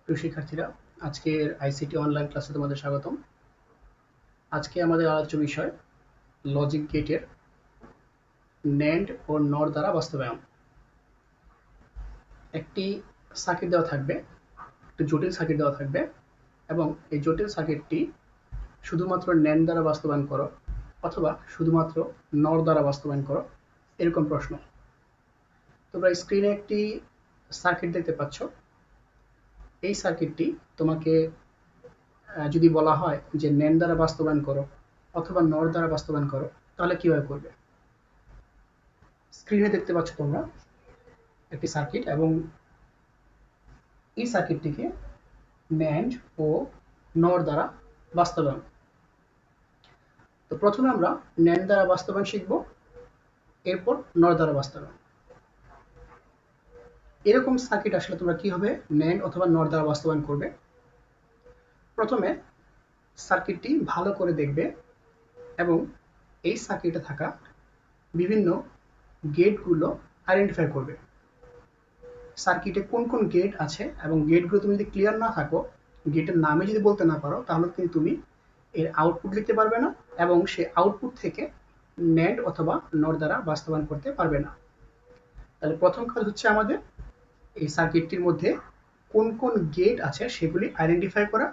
প্রিয় শিক্ষার্থীরা, আজকের আইসিটি অনলাইন ক্লাসে তোমাদের স্বাগতম। আজকে আমাদের আলোচ্য বিষয় লজিক গেটের ন্যান্ড ও নর দ্বারা বাস্তবায়ন। একটি সার্কিট দেওয়া থাকবে, একটি জটিল সার্কিট দেওয়া থাকবে এবং এই জটিল সার্কিটটি শুধুমাত্র ন্যান্ড দ্বারা বাস্তবায়ন করো অথবা শুধুমাত্র নর দ্বারা বাস্তবায়ন করো, এরকম প্রশ্ন। তোমরা স্ক্রিনে একটি সার্কিট দেখতে পাচ্ছ। এই সার্কিটটি তোমাকে যদি বলা হয় যে ন্যান্ড দ্বারা বাস্তবায়ন করো অথবা নর দ্বারা বাস্তবায়ন করো, তাহলে কিভাবে করবে? স্ক্রিনে দেখতে পাচ্ছ তোমরা একটি সার্কিট এবং এই সার্কিটটিকে ন্যান্ড ও নর দ্বারা বাস্তবায়ন। তো প্রথমে আমরা ন্যান্ড দ্বারা বাস্তবায়ন শিখব, এরপর নর দ্বারা বাস্তবায়ন। এরকম সার্কিট আসলে তোমরা কিভাবে ন্যান্ড অথবা নর দ্বারা বাস্তবায়ন করবে? প্রথমে সার্কিটটি ভালো করে দেখবে এবং এই সার্কিটে থাকা বিভিন্ন গেটগুলো আইডেন্টিফাই করবে। সার্কিটে কোন কোন গেট আছে এবং গেটগুলো তুমি যদি ক্লিয়ার না থাকো, গেটের নামে যদি বলতে না পারো, তাহলে কিন্তু তুমি এর আউটপুট লিখতে পারবে না এবং সেই আউটপুট থেকে ন্যান্ড অথবা নর দ্বারা বাস্তবায়ন করতে পারবে না। তাহলে প্রথম কাজ হচ্ছে আমাদের এই সার্কিটটির মধ্যে কোন কোন গেট আছে সেগুলি আইডেন্টিফাই করা,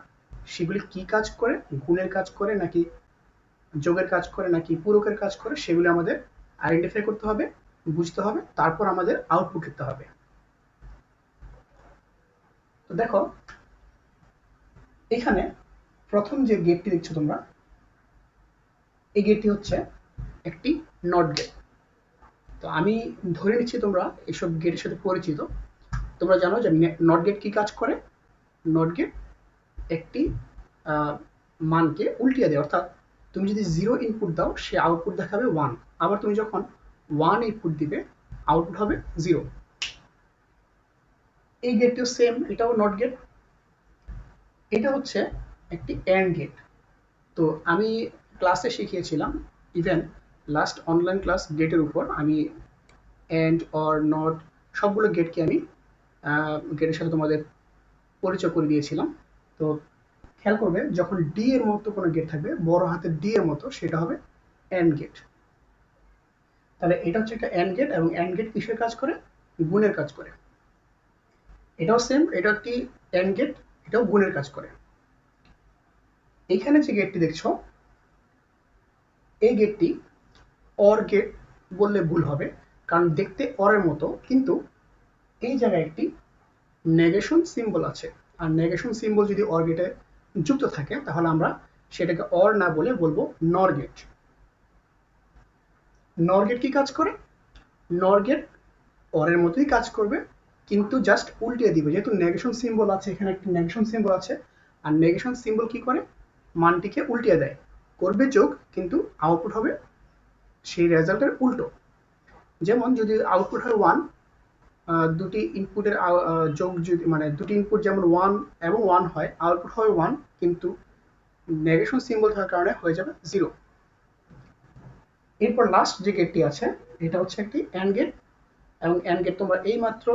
সেগুলি কি কাজ করে, গুণের কাজ করে নাকি যোগের কাজ করে নাকি পূরকের কাজ করে, সেগুলি আমাদের আইডেন্টিফাই করতে হবে, বুঝতে হবে, তারপর আমাদের আউটপুট লিখতে হবে। তো দেখো, এখানে প্রথম যে গেটটি দেখছো তোমরা, এই গেটটি হচ্ছে একটি নট গেট। তো আমি ধরে নিচ্ছি তোমরা এসব গেটের সাথে পরিচিত। তোমরা জানো যে নট গেট কি কাজ করে। নট গেট একটি মানকে উল্টিয়ে দেয়, অর্থাৎ তুমি যদি 0 ইনপুট দাও সে আউটপুট দেখাবে 1, আবার তুমি যখন 1 ইনপুট দিবে আউটপুট হবে 0। এই গেটটিও সেম, এটাও নট গেট। এটা হচ্ছে একটি অ্যান্ড গেট। তো আমি ক্লাসে শিখিয়েছিলাম, ইভেন লাস্ট অনলাইন ক্লাস গেটের উপর আমি অ্যান্ড অর নট সবগুলো গেটকে আমি গেটের সাথে তোমাদের পরিচয় করে দিয়েছিলাম। তো খেয়াল করবে, যখন ডি এর মতো কোনো গেট থাকবে, বড় হাতের ডি এর মতো, সেটা হবে অ্যান্ড গেট। তাহলে এটা হচ্ছে একটা অ্যান্ড গেট এবং অ্যান্ড গেট কিসের কাজ করে? গুণের কাজ করে। এটাও সেম, এটা একটি অ্যান্ড গেট, এটাও গুণের কাজ করে। এইখানে যে গেটটি দেখছো, এই গেটটি অর গেট বললে ভুল হবে, কারণ দেখতে অরের মতো, কিন্তু এই জায়গায় একটি নেগেশন সিম্বল আছে। আর নেগেশন সিম্বল যদি অর গেটে যুক্ত থাকে, তাহলে আমরা সেটাকে অর না বলে বলবো নর গেট। নর গেট কি কাজ করে? নর গেট অরের মতোই কাজ করবে, কিন্তু জাস্ট উল্টিয়ে দিবে। যেহেতু নেগেশন সিম্বল আছে, এখানে একটি নেগেশন সিম্বল আছে, আর নেগেশন সিম্বল কি করে? মানটিকে উল্টিয়ে দেয়, করবে যোগ, কিন্তু আউটপুট হবে সেই রেজাল্টের উল্টো। যেমন যদি আউটপুট হয় 1, দুটি ইনপুটের যোগ যদি, মানে দুটি ইনপুট যেমন 1 এবং 1 হয়, আউটপুট হয় 1, কিন্তু নেগেশন সিম্বল থাকার কারণে হয়ে যাবে 0। এরপর লাস্ট যে গেটটি আছে, এটা হচ্ছে একটি অ্যান্ড গেট। এবং অ্যান্ড গেট তোমরা এই মাত্র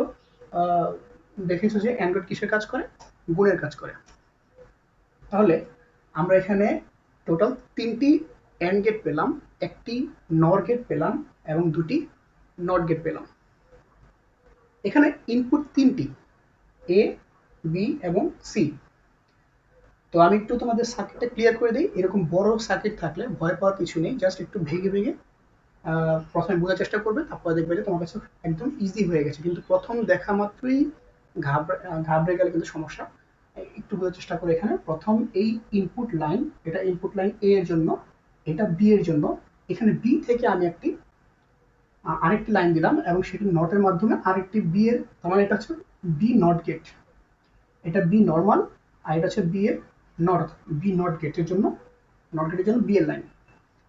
দেখেছো যে অ্যান্ড গেট কিসের কাজ করে? গুণের কাজ করে। তাহলে আমরা এখানে টোটাল 3টি অ্যান্ড গেট পেলাম, একটি নর গেট পেলাম এবং দুটি নট গেট পেলাম। এখানে ইনপুট 3টি, এ, বি এবং সি। তো আমি একটু তোমাদের সার্কিটটা ক্লিয়ার করে দিই। এরকম বড় সার্কিট থাকলে ভয় পাওয়ার কিছু নেই, জাস্ট একটু ভেঙে ভেঙে প্রথমে বোঝার চেষ্টা করবে, তারপরে দেখবে যে তোমার কাছে একদম ইজি হয়ে গেছে। কিন্তু প্রথম দেখা মাত্রই ঘাবড়ে গেলে কিন্তু সমস্যা। একটু বোঝার চেষ্টা করে। এখানে প্রথম এই ইনপুট লাইন, এটা ইনপুট লাইন এ এর জন্য, এটা বি এর জন্য। এখানে বি থেকে আমি আরেকটি লাইন দিলাম এবং সেটি নটের মাধ্যমে আরেকটি বি এর, তার মানে এটা হচ্ছে বি নট গেট। এটা বি নর্মাল, আর এটা হচ্ছে বি এর নট, বি নট গেটের জন্য, নট গেটের জন্য বি এর লাইন।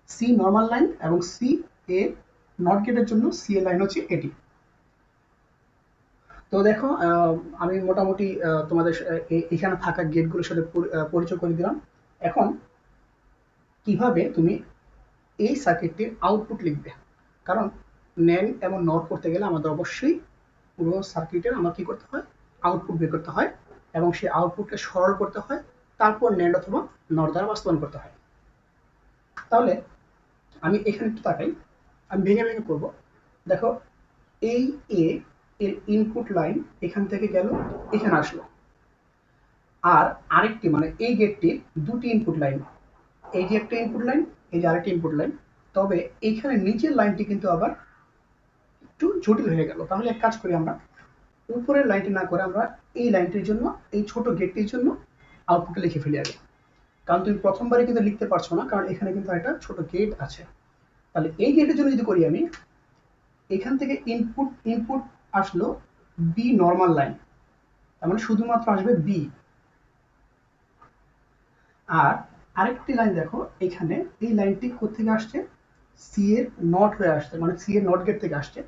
সি নর্মাল লাইন এবং সি এ নট গেটের জন্য সি এর লাইন হচ্ছে এটি। তো দেখো, আমি মোটামুটি তোমাদের এখানে থাকা গেটগুলোর সাথে পরিচয় করে দিলাম। এখন কিভাবে তুমি এই সার্কিটটির আউটপুট লিখবে? কারণ ন্যান্ড এবং নট করতে গেলে আমাদের অবশ্যই পুরো সার্কিটের আমার কি করতে হয়? আউটপুট বের করতে হয়। এবং সেই আউটপুটকে সরল করতে হয়, তারপর NAND অথবা NOR দ্বারা বাস্তবায়ন করতে হয়। তাহলে আমি এখানে একটু তাকাই, আমি ভেঙে ভেঙে করবো। দেখো, এই এ এর ইনপুট লাইন এখান থেকে গেল, এখানে আসলো, আর আরেকটি মানে এই গেটটির দুটি ইনপুট লাইন, এই যে একটা ইনপুট লাইন, এই যে আরেকটি ইনপুট লাইন। তবে এইখানে নিচের লাইনটি কিন্তু আবার একটু জটিল হয়ে গেল। তাহলে এক কাজ করি, আমরা উপরের লাইনটি না করে আমরা এই লাইনটির জন্য, এই ছোট গেটটির জন্য আউটপুটে লিখে ফেলি আগে। কারণ তুমি প্রথমবারে কিন্তু লিখতে পারছো না, কারণ এখানে কিন্তু একটা ছোট গেট আছে। তাহলে এই গেটের জন্য যদি করি আমি, এখান থেকে ইনপুট ইনপুট আসলো বি নর্মাল লাইন, তার মানে শুধুমাত্র আসবে বি। আর আরেকটি লাইন দেখো, এখানে এই লাইনটি কোথেকে আসছে, সি এর নট হয়ে আসছে, মানে সি এর নট গেট থেকে আসছে।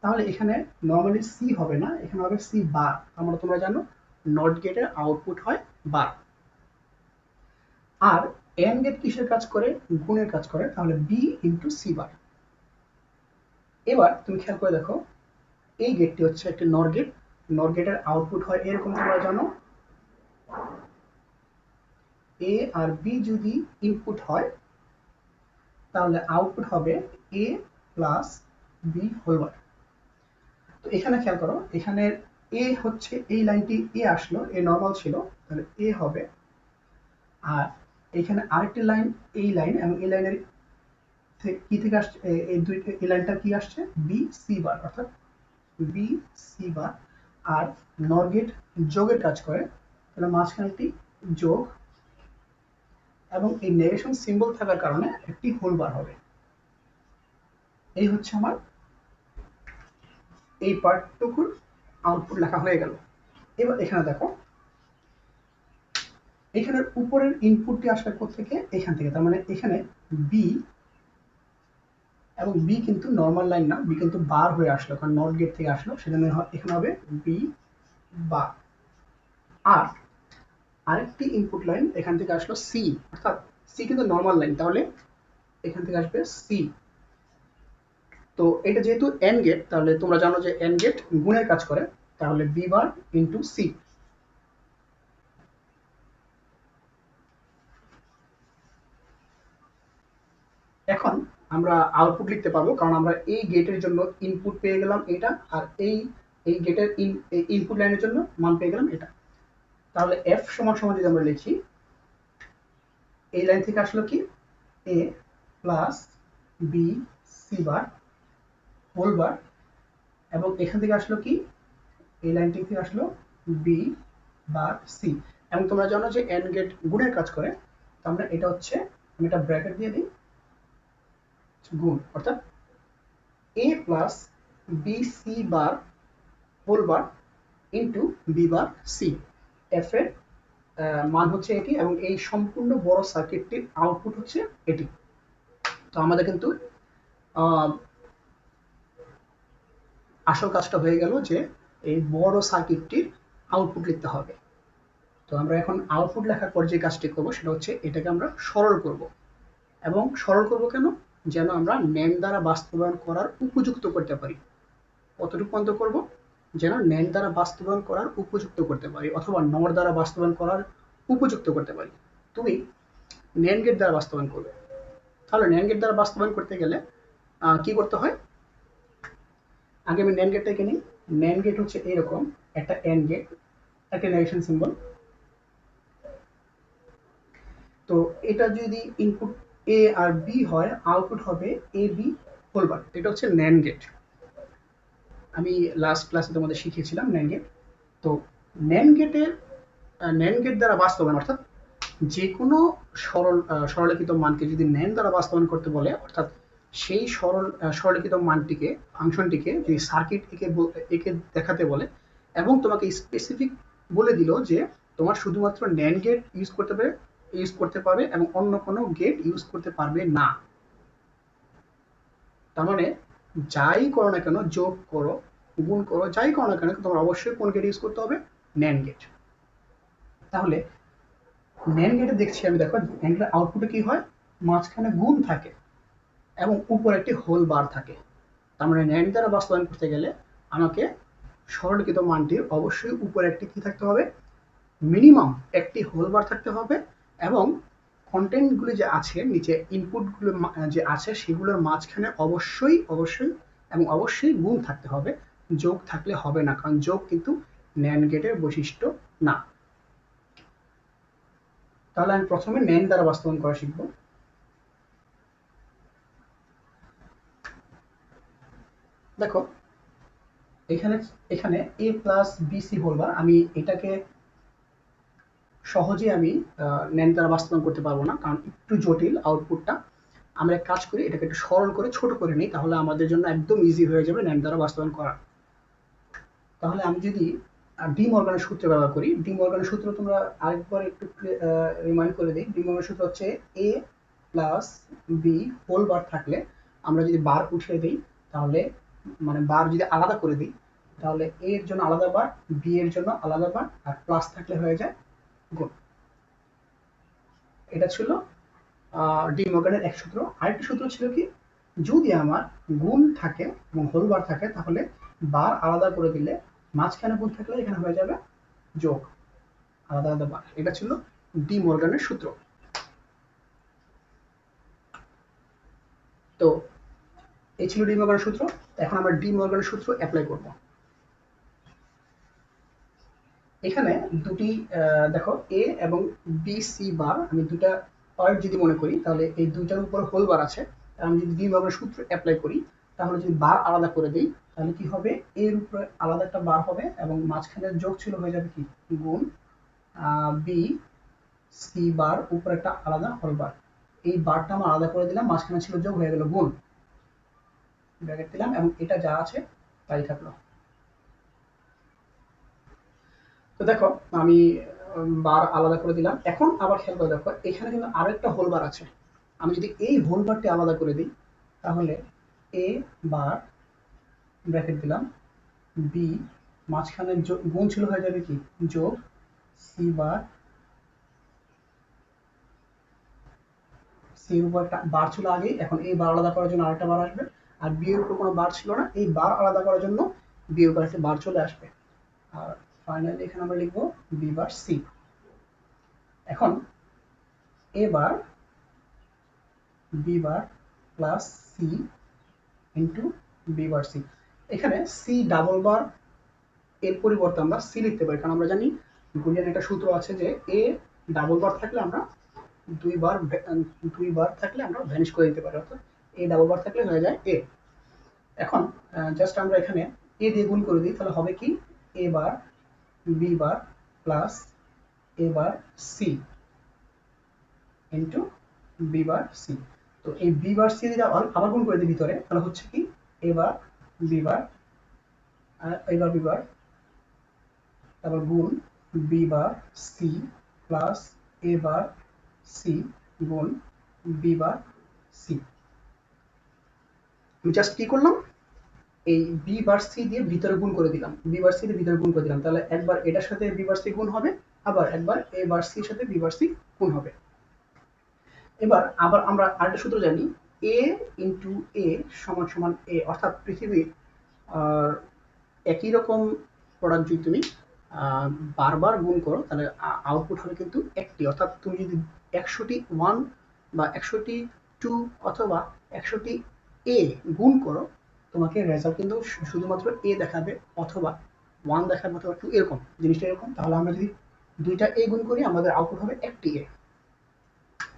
তাহলে এখানে নর্মালি সি হবে না, এখানে হবে সি বার। আমরা, তোমরা জানো নট গেটের আউটপুট হয় বার। আর এন গেট কিসের কাজ করে, গুণের কাজ করে, তাহলে বি ইন্টু সি বার। এবার তুমি খেয়াল করে দেখো, এই গেটটি হচ্ছে একটি নর গেট, নর গেটের আউটপুট হয় এরকম, তোমরা জানো এ আর বি যদি ইনপুট হয় তাহলে আউটপুট হবে এ প্লাস বি হোল বার। তো এখানে খেয়াল করো, এখানে এ হচ্ছে এই লাইনটি এ আসলো, এ নর্মাল ছিল, তাহলে এ হবে। আর এখানে আরেকটি লাইন, এই লাইন এবং এই লাইনের কি থেকে আসছে, এই দুইটা, এই লাইনটা কি আসছে, বি সি বার, অর্থাৎ বি সি বার। আর নর গেট যোগের কাজ করে, তাহলে মাঝখানেটি যোগ, এবং এই নেগেশন সিম্বল থাকার কারণে একটি হোল বার হবে। এই হচ্ছে আমার এই পার্টটুকুর আউটপুট লেখা হয়ে গেল। এবার এখানে দেখো, এখানের উপরের ইনপুটটি আসবে কোথেকে, এখান থেকে। তার মানে এখানে বি, এবং বি কিন্তু নর্মাল লাইন না, বি কিন্তু বার হয়ে আসলো, কারণ নট গেট থেকে আসলো, সেজন্য এখানে হবে বি বার। আর আরেকটি ইনপুট লাইন এখান থেকে আসলো সি, অর্থাৎ সি কিন্তু নর্মাল লাইন, তাহলে এখান থেকে আসবে সি। তো এটা যেহেতু এন গেট, তাহলে তোমরা জানো যে এন গেট গুণের কাজ করে, তাহলে বি বার ইন্টু সি। এখন আমরা আউটপুট লিখতে পারবো, কারণ আমরা এই গেটের জন্য ইনপুট পেয়ে গেলাম এটা, আর এই এই গেটের ইনপুট লাইনের জন্য মান পেয়ে গেলাম এটা। তাহলে এফ সমান সমান যদি আমরা লিখি, এই লাইন থেকে আসলো কি, A plus B C bar whole bar, এবং এখান থেকে আসলো কি, এই লাইনটি থেকে আসলো বি বার সি। এবং তোমরা জানো যে এন গেট গুণের কাজ করে, তো আমরা এটা হচ্ছে, আমি এটা ব্র্যাকেট দিয়ে দিই, গুণ, অর্থাৎ A plus B C bar whole bar into B bar C. F এর মান হচ্ছে এটি, এবং এই সম্পূর্ণ বড় সার্কিটটির আউটপুট হচ্ছে এটি। তো আমাদের কিন্তু আসল কাজটা হয়ে গেল, যে এই বড় সার্কিটটির আউটপুট লিখতে হবে। তো আমরা এখন আউটপুট লেখার পর যে কাজটি করবো সেটা হচ্ছে এটাকে আমরা সরল করব। এবং সরল করব কেন, যেন আমরা NAND দ্বারা বাস্তবায়ন করার উপযুক্ত করতে পারি। কতটুকু পর্যন্ত করব, যেন NAND দ্বারা বাস্তবায়ন করার উপযুক্ত করতে পারি, অথবা NOR দ্বারা বাস্তবায়ন করার উপযুক্ত করতে পারি। তুমি NAND গেট দ্বারা বাস্তবায়ন করবে, তাহলে NAND গেট দ্বারা বাস্তবায়ন করতে গেলে কি করতে হয়, আগে আমি NAND গেটটাকে নিই। NAND গেট হচ্ছে এরকম একটা AND গেট, একটা নেগেশন সিম্বল। তো এটা যদি ইনপুট এ আর বি হয়, আউটপুট হবে এ বি হোল বার। এটা হচ্ছে NAND গেট, আমি লাস্ট ক্লাসে তোমাদের শিখিয়েছিলাম NAND গেট। তো NAND গেটের NAND গেট দ্বারা বাস্তবায়ন, অর্থাৎ যে কোনো সরললিখিত মানকে যদি NAND দ্বারা বাস্তবায়ন করতে বলে, অর্থাৎ সেই সরললিখিত মানটিকে, ফাংশনটিকে যদি সার্কিট একে দেখাতে বলে, এবং তোমাকে স্পেসিফিক বলে দিল যে তোমার শুধুমাত্র NAND গেট ইউজ করতে পারবে এবং অন্য কোনো গেট ইউজ করতে পারবে না। তার মানে যাই করো না কেন, যোগ করো, গুণ করো, যাই করো না কেন, তোমার অবশ্যই কোন গেট ইউজ করতে হবে, NAND গেট। তাহলে NAND গেটে দেখছি আমি, দেখো NAND গেটের আউটপুটে কি হয়, মাঝখানে গুণ থাকে এবং উপরে একটি হোল বার থাকে। তার মানে NAND দ্বারা বাস্তবায়ন করতে গেলে আমাকে সরললিখিত মানটির অবশ্যই উপরে একটি কি থাকতে হবে, মিনিমাম একটি হোল বার থাকতে হবে এবং কন্টেন্টগুলি যে আছে নিচে ইনপুটগুলো যে আছে সেগুলোর মাঝখানে অবশ্যই অবশ্যই এবং অবশ্যই গুণ থাকতে হবে, যোগ থাকলে হবে না, কারণ যোগ কিন্তু ন্যান্ড গেটের বৈশিষ্ট্য না। তাহলে আমি প্রথমে ন্যান্ড দ্বারা বাস্তবায়ন করা শিখব। দেখো এখানে এখানে a plus BC whole bar, আমি এটাকে সহজে আমি ন্যান্ড দ্বারা বাস্তবায়ন করতে পারবো না, কারণ একটু জটিল আউটপুটটা। আমরা এক কাজ করি, এটাকে একটু সরল করে ছোট করে নিই, তাহলে আমাদের জন্য একদম ইজি হয়ে যাবে ন্যান্ড দ্বারা বাস্তবায়ন করা। তাহলে আমি যদি ডি মর্গানের সূত্র ব্যবহার করি, ডি মর্গানের সূত্র তোমরা আরেকবার একটু রিমাইন্ড করে দিই। ডি মর্গানের সূত্র হচ্ছে এ প্লাস বি হোল বার থাকলে আমরা যদি বার উঠিয়ে দিই, তাহলে মানে বার যদি আলাদা করে দিই, তাহলে এ এর জন্য আলাদা বার, বি এর জন্য আলাদা বার, আর প্লাস থাকলে হয়ে যায় গুণ। এটা ছিল ডি মর্গানের এক সূত্র। আরেকটি সূত্র ছিল কি, যদি আমার গুণ থাকে এবং হোল বার থাকে, তাহলে বার আলাদা করে দিলে মাঝখানে গুণ থাকলে এখানে হয়ে যাবে যোগ, আলাদা আলাদা বার। এটা ছিল ডি মর্গানের সূত্র। তো এই ছিল ডি মর্গানের সূত্র। এখন আমরা ডি মর্গানের সূত্র অ্যাপ্লাই করব। এখানে দুটি দেখো এ এবং বি সি বার, আমি দুটা পার্ট যদি মনে করি, তাহলে এই দুইটার উপর হোল বার আছে। আমি যদি ডি মর্গানের সূত্র অ্যাপ্লাই করি, তাহলে যদি বার আলাদা করে দিই, তাহলে কি হবে, এর উপরে আলাদা একটা বার হবে এবং মাঝখানে যোগ ছিল হয়ে যাবে কি গুণ, বি সি বার উপরে একটা আলাদা হোল বার। এই বারটা আমরা আলাদা করে দিলাম, মাঝখানে ছিল যোগ, হয়ে গেল গুণ, ব্র্যাকেট দিলাম এবং এটা যা আছে তাই থাকলো। তো দেখো আমি বার আলাদা করে দিলাম। এখন আবার খেয়াল করে দেখো, এখানে কিন্তু আরেকটা হোল বার আছে। আমি যদি এই হোল বারটি আলাদা করে দিই, তাহলে এ বার ব্র্যাকেট দিলাম, বি মাঝখানে গুণ ছিল হয়ে যাবে কি যোগ, সি বার, সি এর উপর একটা বার ছিল আগে, এখন এই বার আলাদা করার জন্য আরেকটা বার আসবে, আর বি এর উপর কোনো বার ছিল না, এই বার আলাদা করার জন্য বি এর উপর একটা বার চলে আসবে। আর ফাইনালি এখানে আমরা লিখবো বি বার সি। এখন এবার B bar plus C into B bar C. এখানে সি ডাবল বার এর পরিবর্তে আমরা সি লিখতে পারি, কারণ আমরা জানি বুলিয়ান একটা সূত্র আছে যে এ ডাবল বার থাকলে আমরা দুইবার থাকলে আমরা ভ্যানিশ করে দিতে পারি, অর্থাৎ এ ডাবল বার থাকলে হয়ে যায় এ। এখন জাস্ট আমরা এখানে এ দিয়ে গুণ করে দিই, তাহলে হবে কি A bar B bar plus A bar C into B bar C. তো এই বি বার সি দিয়ে আবার গুণ করে দিই ভিতরে, তাহলে হচ্ছে কি এবার বি বার, এবার বি বার, তারপর গুণ B bar C plus A bar C গুণ বি বার সি। আমি জাস্ট কি করলাম, এই বি বার সি দিয়ে ভিতরে গুণ করে দিলাম, বি বার সি দিয়ে ভিতরে গুণ করে দিলাম, তাহলে একবার এটার সাথে বি বার সি গুণ হবে, আবার একবার এ বার সির সাথে বি বার সি গুণ হবে। এবার আবার আমরা আরেকটা সূত্র জানি, এ ইন্টু এ সমান সমান এ, অর্থাৎ পৃথিবীর একই রকম প্রোডাক্ট যদি তুমি বারবার গুণ করো, তাহলে আউটপুট হবে কিন্তু একটি, অর্থাৎ তুমি যদি 100টি ওয়ান বা 100টি টু অথবা 100টি এ গুণ করো, তোমাকে রেজাল্ট কিন্তু শুধুমাত্র এ দেখাবে অথবা ওয়ান দেখাবে অথবা টু, এরকম জিনিসটা এরকম। তাহলে আমরা যদি দুইটা এ গুণ করি, আমাদের আউটপুট হবে একটি এ।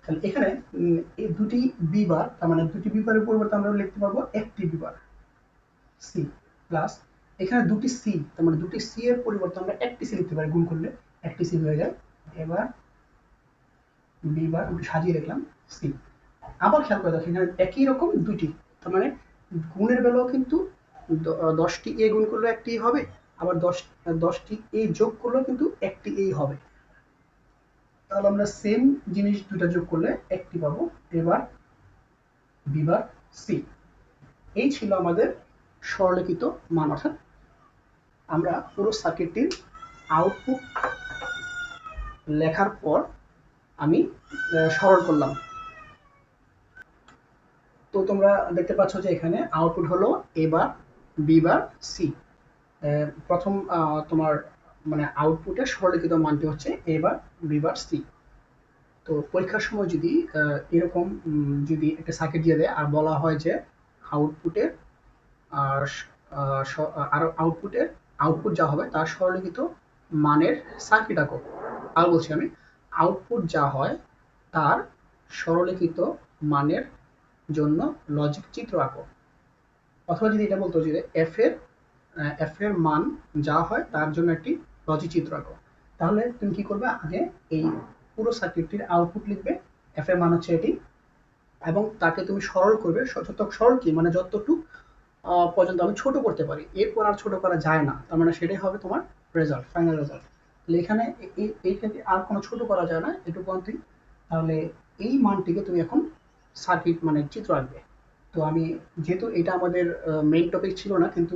তাহলে এখানে এই দুটি বি বার, তার মানে দুটি বি বারের পরিবর্তে আমরা লিখতে পারবো একটি বি বার সি প্লাস এখানে দুটি সি, তার মানে দুটি সি এর পরিবর্তে আমরা একটি সি লিখতে পারি, গুণ করলে একটি সি হয়ে যায়। এবার বি বার সাজিয়ে লিখলাম সি। আবার খেয়াল করে দেখো, এখানে একই রকম দুটি, তার মানে গুণের বেলাও কিন্তু 10টি এ গুণ করলে একটি হবে, আবার 10টি এ যোগ করলেও কিন্তু একটি এ হবে। তাহলে আমরা সেম জিনিস দুটা যোগ করলে একটি পাবো, এবার বি বার সি। এই ছিল আমাদের সরলিখিত মান, অর্থাৎ আমরা পুরো সার্কিটটির আউটপুট লেখার পর আমি সরল করলাম। তো তোমরা দেখতে পাচ্ছ যে এখানে আউটপুট হলো এ বার বি বার সি। প্রথম তোমার মানে আউটপুটের সরলীকৃত মানটি হচ্ছে এ বার বি বার সি। তো পরীক্ষার সময় যদি এরকম যদি একটা সার্কিট দিয়ে দেয় আর বলা হয় যে আউটপুটের আর আর আউটপুট যা হবে তার সরলীকৃত মানের সার্কিট আঁকো। আর বলছি আমি, আউটপুট যা হয় তার সরলীকৃত মানের জন্য লজিক চিত্র আঁকো। অথবা যদি এটা বলতো যে এফ এর মান যা হয় তার জন্য একটি লজিক চিত্র আঁকো, তাহলে তুমি কি করবে, আগে এই পুরো সার্কিটটির আউটপুট লিখবে, এফ এর মান হচ্ছে এটি, এবং তাকে তুমি সরল করবে, সরল কি মানে যতটুকু পর্যন্ত আমি ছোট করতে পারি, এরপর আর ছোট করা যায় না, তার মানে সেটাই হবে তোমার রেজাল্ট, ফাইনাল রেজাল্ট। তাহলে এখানে এইটাকে আর কোনো ছোট করা যায় না, এটুকু অন্তিম। তাহলে এই মানটিকে তুমি এখন সার্কিট মানে চিত্র আঁকবে। তো আমি যেহেতু এটা আমাদের মেইন টপিক ছিল না, কিন্তু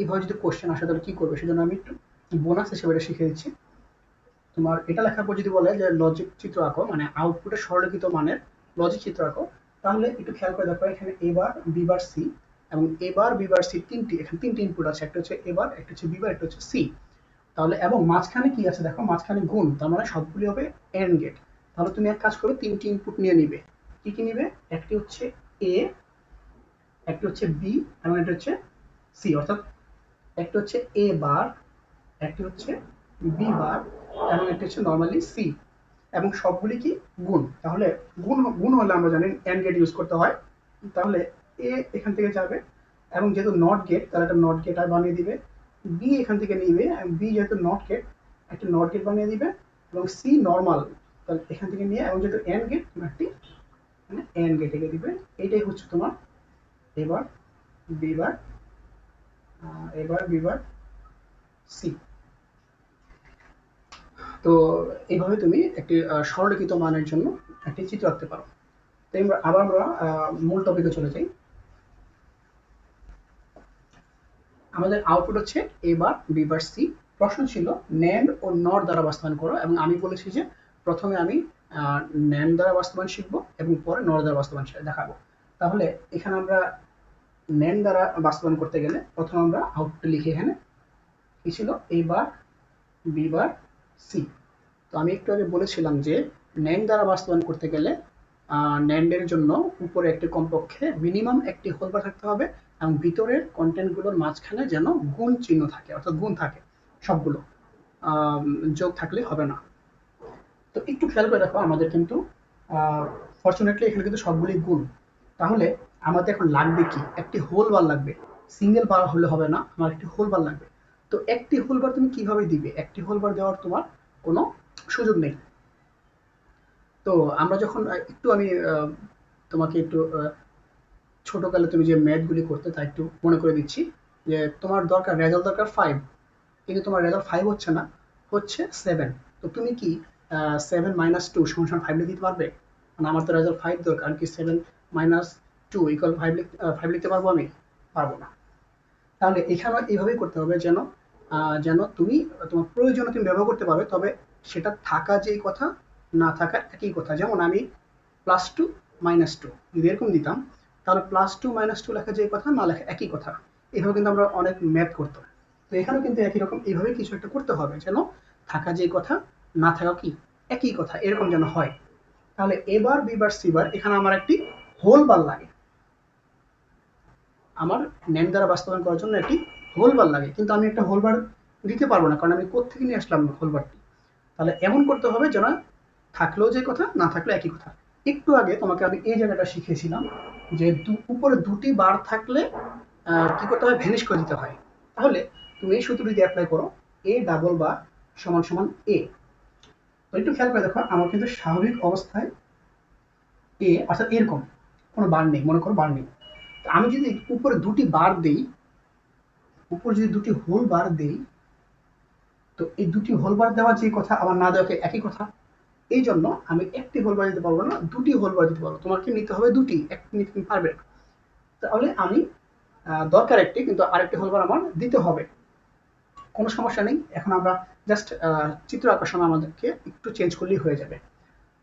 এইভাবে যদি কোশ্চেন আসে তাহলে কি করবে, সেজন্য আমি একটু বোনাস হিসেবে এটা শিখে দিচ্ছি। তোমার এটা লেখার পর যদি বলে যে লজিক চিত্র আঁকো, মানে আউটপুটের সরলীকৃত মানের লজিক চিত্র আঁকো, তাহলে একটু খেয়াল করে দেখো এখানে এবার বিবার সি, এবং এবার বিবার সি এখানে তিনটি ইনপুট আছে, একটা হচ্ছে এবার, একটা হচ্ছে বিবার, একটা হচ্ছে সি। তাহলে এবং মাঝখানে কি আছে দেখো, মাঝখানে গুণ, তার মানে সবগুলি হবে এন্ড গেট। তাহলে তুমি এক কাজ করবে, তিনটি ইনপুট নিয়ে নিবে। কি কি নিবে? একটি হচ্ছে এ, একটি হচ্ছে বি, এবং একটা হচ্ছে সি। অর্থাৎ একটা হচ্ছে এ বার, একটি হচ্ছে বি বার, এবং একটা হচ্ছে নর্মালি সি, এবং সবগুলি কি গুণ। তাহলে গুণ গুণ হলে আমরা জানি এন্ড গেট ইউজ করতে হয়। তাহলে এ এখান থেকে যাবে, এবং যেহেতু নট গেট তাহলে একটা নট গেট আর বানিয়ে দিবে। বি এখান থেকে নিবে, বি যেহেতু নট গেট একটা নট গেট বানিয়ে দিবে, এবং সি নর্মাল, তাহলে এখান থেকে নিয়ে, এবং যেহেতু এন্ড গেট একটি মানে এন্ড গেট একে দিবে। এইটাই হচ্ছে তোমার এবার বিবার, এবার বিবার সি। তো এইভাবে তুমি একটি সরলীকৃত মানের জন্য একটি চিত্র আঁকতে পারো। তো আবার আমরা মূল টপিকে চলে যাই। আমাদের আউটপুট হচ্ছে এবার বিবার সি। প্রশ্ন ছিল ন্যান্ড ও নর দ্বারা বাস্তবায়ন করো, এবং আমি বলেছি যে প্রথমে আমি ন্যান্ড দ্বারা বাস্তবায়ন শিখবো এবং পরে নর দ্বারা বাস্তবায়ন দেখাবো। তাহলে এখানে আমরা ন্যান্ড দ্বারা বাস্তবায়ন করতে গেলে প্রথমে আমরা আউটপুট লিখি। এখানে কি ছিল? এবার বিবার সি। তো আমি একটু আগে বলেছিলাম যে ন্যান্ড দ্বারা বাস্তবায়ন করতে গেলে ন্যান্ডের জন্য উপরে একটি কমপক্ষে মিনিমাম একটি হোল বার থাকতে হবে, এবং ভিতরের কন্টেন্টগুলোর মাঝখানে যেন গুণ চিহ্ন থাকে, অর্থাৎ গুণ থাকে সবগুলো, যোগ থাকলে হবে না। তো একটু খেয়াল করে দেখো, আমাদের কিন্তু ফরচুনেটলি এখানে কিন্তু সবগুলি গুণ। তাহলে আমাদের এখন লাগবে কি? একটি হোল বার লাগবে। সিঙ্গেল বার হলে হবে না, আমার একটি হোল বার লাগবে। তো একটি হোল বার তুমি কিভাবে দিবে? একটি হোল বার দেওয়ার তোমার কোনো সুযোগ নেই। তো আমরা যখন একটু আমি তোমাকে একটু ছোটকালে তুমি যে ম্যাথগুলি করতে তা একটু মনে করে দিচ্ছি, যে তোমার দরকার রেজাল্ট দরকার 5, কিন্তু তোমার রেজাল্ট 5 হচ্ছে না, হচ্ছে 7। তো তুমি কি 7 - 2 = 5 লিখতে পারবে? মানে আমার তো রেজাল্ট 5 দরকার, আমি কি 7 - 2 = 5 লিখতে পারবো? আমি পারবো না। তাহলে এখানে এইভাবেই করতে হবে, যেন যেন তুমি তোমার প্রয়োজনে তুমি ব্যবহার করতে পারবে, তবে সেটা থাকা যেই কথা, না থাকা একই কথা। যেমন আমি +2 - 2 যদি এরকম দিতাম, তাহলে +2 - 2 লেখা যেই কথা, না লেখা একই কথা। এভাবে কিন্তু আমরা অনেক ম্যাথ করতাম। তো এখানেও কিন্তু একই রকম এইভাবে কিছু একটা করতে হবে, যেন থাকা যেই কথা, না থাকা কি একই কথা, এরকম যেন হয়। তাহলে এবার বিবার সিবার এখানে আমার একটি হোল বার লাগে, আমার নেম দ্বারা বাস্তবায়ন করার জন্য একটি হোল বার লাগে, কিন্তু আমি একটা হোল বার দিতে পারবো না, কারণ আমি কোত্থেকে নিয়ে আসলাম হোল বারটি। তাহলে এমন করতে হবে যেন থাকলেও যে কথা, না থাকলেও একই কথা। একটু আগে তোমাকে আমি এই জায়গাটা শিখিয়েছিলাম যে উপরে দুটি বার থাকলে কি করতে হয়? ভ্যানিশ করে দিতে হয়। তাহলে তুমি এই সূত্রটি দিয়ে অ্যাপ্লাই করো, এ ডাবল বার সমান সমান এ। তো একটু খেয়াল করে দেখো, আমার কিন্তু স্বাভাবিক অবস্থায় এ, অর্থাৎ এরকম কোনো বার নেই, মনে করো বার নেই। আমি যদি উপরে দুটি বার দেই, উপরে যদি দুটি হোল বার দেই, তো এই দুটি হোল বার দেওয়া যে কথা, আবার না দেওয়া একই কথা। এই জন্য আমি একটি হোল বার দিতে পারবো না, দুটি হোল বার দিতে পারবো। তোমাকে নিতে হবে দুটি, একটি নিতে তুমি পারবে না। তাহলে আমি দরকার একটি, কিন্তু আরেকটি হোল বার আমার দিতে হবে। কোনো সমস্যা নেই। এখন আমরা জাস্ট চিত্র আঁকার সময় আমাদেরকে একটু চেঞ্জ করলেই হয়ে যাবে।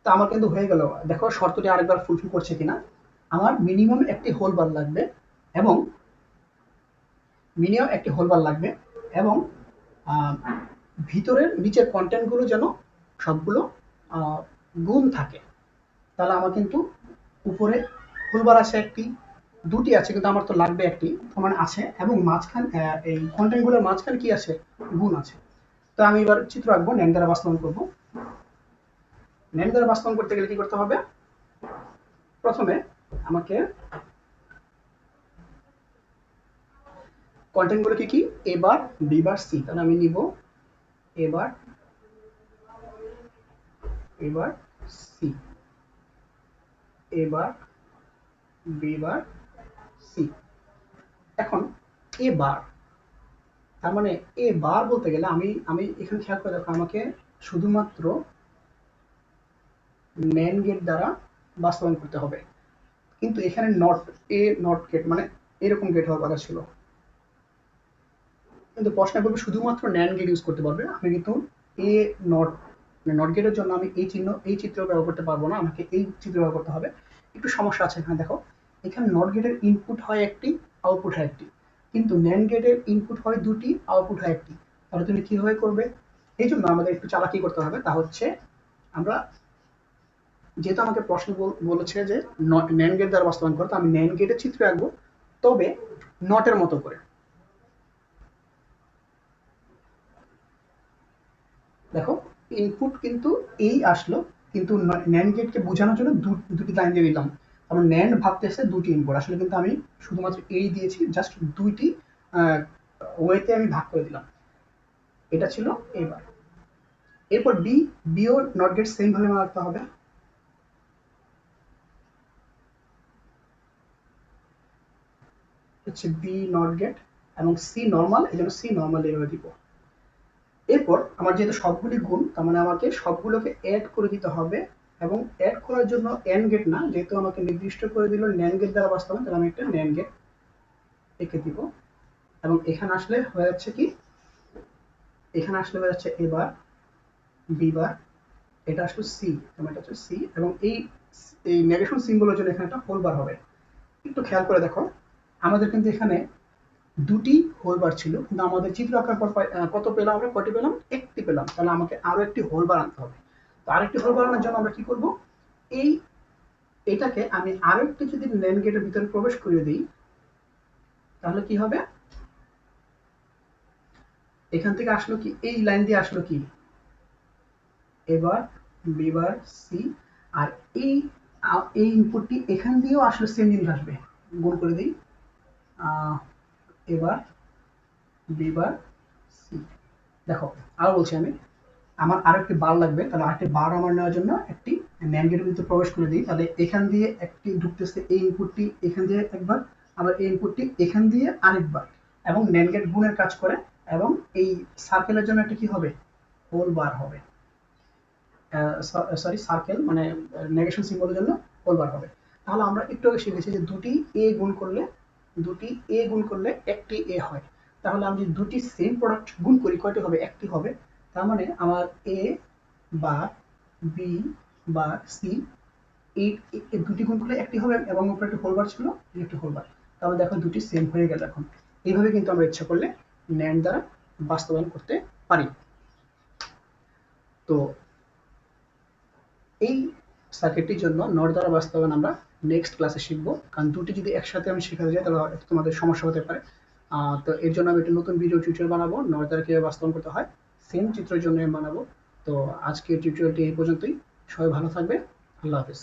তো আমার কিন্তু হয়ে গেল। দেখো শর্তটি আরেকবার ফুলফিল করছে কিনা। আমার মিনিমাম একটি হোল বার লাগবে, এবং মিনিমাম একটি হোল বার লাগবে, এবং ভিতরের নিচের কন্টেন্টগুলো যেন সবগুলো গুণ থাকে। তাহলে আমার কিন্তু উপরে হোলবার আছে একটি, দুটি আছে কিন্তু আমার তো লাগবে একটি, মানে আছে, এবং মাঝখান এই কন্টেন্টগুলোর মাঝখানে কি আছে, গুণ আছে। তো আমি এবার চিত্র আঁকবো, ন্যান দ্বারা বাস্তবায়ন করবো। ন্যান দ্বারা বাস্তবায়ন করতে গেলে কি করতে হবে, প্রথমে আমাকে কন্টেন্ট গুলো কি কি, A bar, B bar, C. তাহলে আমি নিব এ বার সি, এ বার, বি বার, সি। এখন এ বার, তার মানে এ বার বলতে গেলে আমি আমি এখানে খেয়াল করে দেখো, আমাকে শুধুমাত্র ন্যান গেট দ্বারা বাস্তবায়ন করতে হবে, কিন্তু এখানে নট, এ নট গেট মানে এরকম গেট হওয়ার কথা ছিল, কিন্তু প্রশ্নে বলবে শুধুমাত্র ন্যান গেট ইউজ করতে পারবে। আমি কিন্তু এ নট, নট গেটের জন্য আমি এই চিহ্ন, এই চিত্র ব্যবহার করতে পারবো না, আমাকে এই চিত্র ব্যবহার করতে হবে। একটু সমস্যা আছে এখানে, দেখো এখানে নট গেটের ইনপুট হয় একটি, আউটপুট হয় একটি, কিন্তু ন্যান গেটের ইনপুট হয় দুটি, আউটপুট হয় একটি। তাহলে তুমি কিভাবে করবে, এই জন্য আমাদের একটু চালাকি করতে হবে। তা হচ্ছে আমরা, যেহেতু আমাকে প্রশ্ন বলেছে যে ন্যান গেট দ্বারা বাস্তবায়ন করতে, আমি ন্যান গেটের চিত্র আঁকবো, তবে নটের মতো করে। দেখো ইনপুট কিন্তু এই আসলো, কিন্তু ন্যান্ড গেটকে বোঝানোর জন্য দুটি লাইন দিয়ে দিলাম। কারণ ন্যান্ড ভাবতেছে দুটি ইনপুট, আসলে কিন্তু আমি শুধুমাত্র এই দিয়েছি, জাস্ট দুইটি ওয়েতে আমি ভাগ করে দিলাম। এটা ছিল এবার। এরপর বি, বিও নট গেট সেম ভাবে রাখতে হবে। হচ্ছে বি নট গেট এবং সি নর্মাল, এই জন্য সি নর্মাল এভাবে দিব। এরপর আমার যেহেতু সবগুলি গুণ, তার মানে আমাকে সবগুলোকে অ্যাড করে দিতে হবে, এবং অ্যাড করার জন্য এন্ড গেট না, যেহেতু আমাকে নির্দিষ্ট করে দিল ন্যান গেট দ্বারা বাস্তবায়ন, তাহলে আমি একটা ন্যান গেট এঁকে দিব। এবং এখানে আসলে হয়ে যাচ্ছে কি, এখানে আসলে হয়ে যাচ্ছে এবার, বি বার, এটা আসলে সি, এটা হচ্ছে সি, এবং এই এই নেগেশন সিম্বলের জন্য এখানে একটা হোল বার হবে। একটু খেয়াল করে দেখো, আমাদের কিন্তু এখানে দুটি হোল বার ছিল, কিন্তু আমাদের চিত্র আঁকার পর কত পেলাম, আমরা কয়টি পেলাম, একটি পেলাম। তাহলে আমাকে আরো একটি হোল বার আনতে হবে। তো আরেকটি হোল বানানোর জন্য আমরা কি করব, এই এটাকে আমি আরো একটু যদি ন্যান গেটের ভিতরে প্রবেশ করে দিই, তাহলে কি হবে, এখান থেকে আসলো কি, এই লাইন দিয়ে আসলো কি, এবার বি বার সি, আর এই এই ইনপুটটি এখান দিয়েও আসলে সেম জিনিস আসবে, গুণ করে দিই, এবার বি বার সি। দেখো আরো বলছি আমি, আমার আরো একটি বার লাগবে, তাহলে আরেকটি বার আমার নেওয়ার জন্য একটি ন্যান গেটের ভিতরে প্রবেশ করে দিই। তাহলে এখান দিয়ে একটি ঢুকতেছে, এই ইনপুটটি এখান দিয়ে একবার, আবার এই ইনপুটটি এখান দিয়ে আরেকবার, এবং ন্যান গেট গুণের কাজ করে, এবং এই সার্কেলের জন্য একটা কি হবে, হোল বার হবে, সরি সার্কেল মানে নেগেশন সিম্বলের জন্য হোল বার হবে। তাহলে আমরা একটু আগে শিখেছি যে দুটি এ গুণ করলে, দুটি এ গুণ করলে একটি এ হয়। তাহলে আমি যদি দুটি সেম প্রোডাক্ট গুণ করি, কয়টি হবে, একটি হবে। তার মানে আমার এ বা বি বা সি, এই দুটি গুণ করলে একটি হবে, এবং উপরে একটি হোল বার ছিল, একটি হোল বার। তাহলে দেখো দুটি সেম হয়ে গেল। এখন এইভাবে কিন্তু আমরা ইচ্ছা করলে ন্যান্ড দ্বারা বাস্তবায়ন করতে পারি। তো এই সার্কিটটির জন্য নট দ্বারা বাস্তবায়ন আমরা নেক্সট ক্লাসে শিখব, কারণ দুটি যদি একসাথে আমি শেখাতে যাই তাহলে তোমাদের সমস্যা হতে পারে। তো এর জন্য আমি একটা নতুন ভিডিও টিউটোরিয়াল বানাবো, নট দ্বারা কীভাবে বাস্তবায়ন করতে হয়, সেম চিত্রের জন্য আমি বানাবো। তো আজকের টিউটোরিয়ালটি এই পর্যন্তই। সবাই ভালো থাকবে, আল্লাহ হাফেজ।